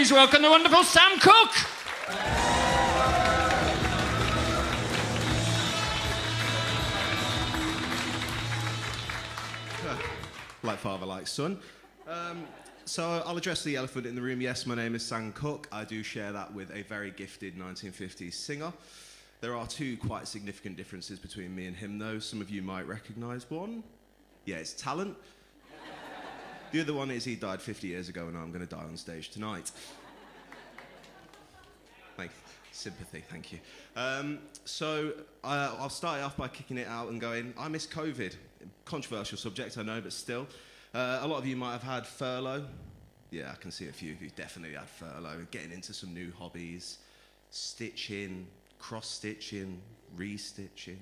Please welcome the wonderful Sam Cooke. Like father, like son. So I'll address the elephant in the room. Yes, my name is Sam Cooke. I do share that with a very gifted 1950s singer. There are two quite significant differences between me and him, though. Some of you might recognise one. Yeah, it's talent. The other one is he died 50 years ago and I'm going to die on stage tonight. Sympathy, thank you. So I'll start off by kicking it out and going, I miss COVID. Controversial subject, I know, but still. A lot of you might have had furlough. Yeah, I can see a few of you definitely had furlough. Getting into some new hobbies. Stitching, cross-stitching, re-stitching,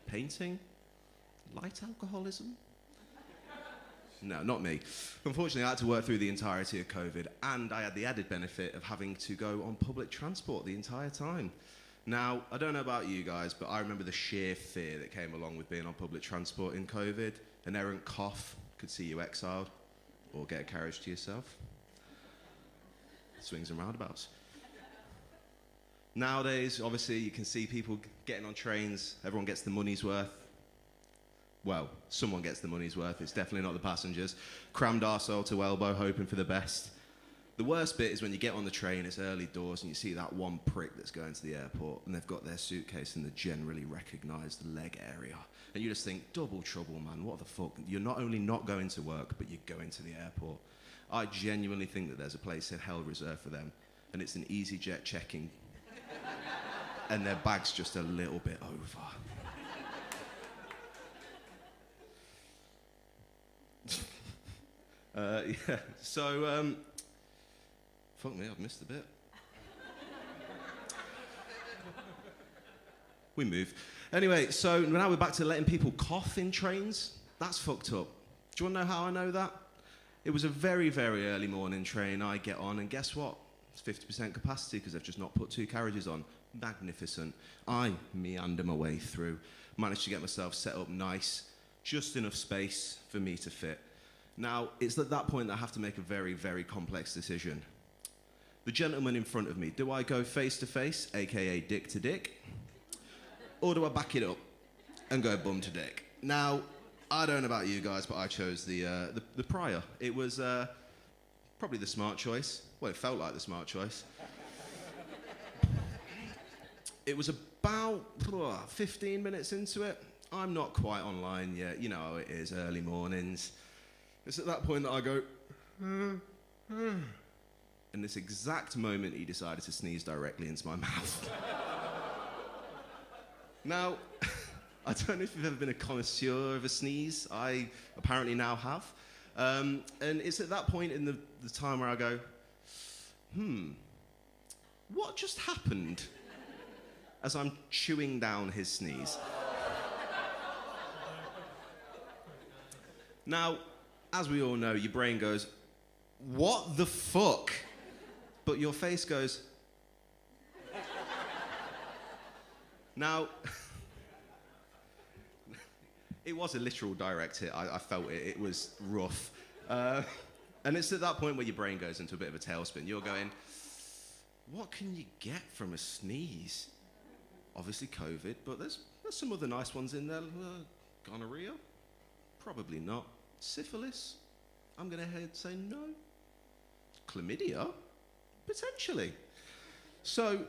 painting, light alcoholism. No, not me. Unfortunately, I had to work through the entirety of COVID, and I had the added benefit of having to go on public transport the entire time. Now, I don't know about you guys, but I remember the sheer fear that came along with being on public transport in COVID. An errant cough could see you exiled, or get a carriage to yourself. Swings and roundabouts. Nowadays, obviously, you can see people getting on trains. Everyone gets the money's worth. Well, someone gets the money's worth. It's definitely not the passengers. Crammed arsehole to elbow, hoping for the best. The worst bit is when you get on the train, it's early doors, and you see that one prick that's going to the airport, and they've got their suitcase in the generally recognised leg area. And you just think, double trouble, man, what the fuck? You're not only not going to work, but you're going to the airport. I genuinely think that there's a place in hell reserved for them, and it's an EasyJet check-in. And their bag's just a little bit over. Yeah, so, fuck me, I've missed a bit. We move. Anyway, so now we're back to letting people cough in trains. That's fucked up. Do you want to know how I know that? It was a very, very early morning train. I get on, and guess what? It's 50% capacity because they've just not put two carriages on. Magnificent. I meander my way through. Managed to get myself set up nice. Just enough space for me to fit. Now, it's at that point that I have to make a very, very complex decision. The gentleman in front of me, do I go face to face, aka dick to dick? Or do I back it up and go bum to dick? Now, I don't know about you guys, but I chose the prior. It was probably the smart choice. Well, it felt like the smart choice. It was about 15 minutes into it. I'm not quite online yet. You know how it is, early mornings. It's at that point that I go, in this exact moment, he decided to sneeze directly into my mouth. Now, I don't know if you've ever been a connoisseur of a sneeze. I apparently now have. And it's at that point in the time where I go, what just happened? As I'm chewing down his sneeze. Now, as we all know, your brain goes, what the fuck? But your face goes... Now, it was a literal direct hit. I felt it. It was rough. And it's at that point where your brain goes into a bit of a tailspin. You're going, what can you get from a sneeze? Obviously COVID, but there's some other nice ones in there. Gonorrhea? Probably not. Syphilis? I'm going to say no. Chlamydia? Potentially. So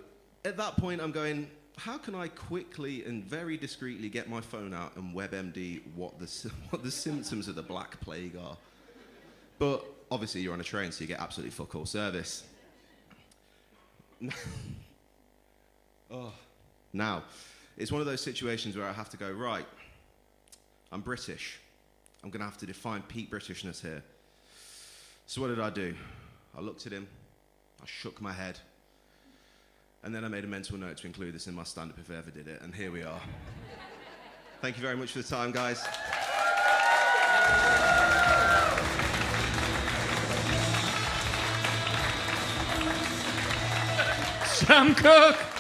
at that point, I'm going, how can I quickly and very discreetly get my phone out and WebMD what the symptoms of the Black Plague are? But obviously, you're on a train, so you get absolutely fuck all service. Now, it's one of those situations where I have to go, right, I'm British. I'm going to have to define peak Britishness here. So what did I do? I looked at him, I shook my head, and then I made a mental note to include this in my stand-up if I ever did it, and here we are. Thank you very much for the time, guys. Sam Cooke.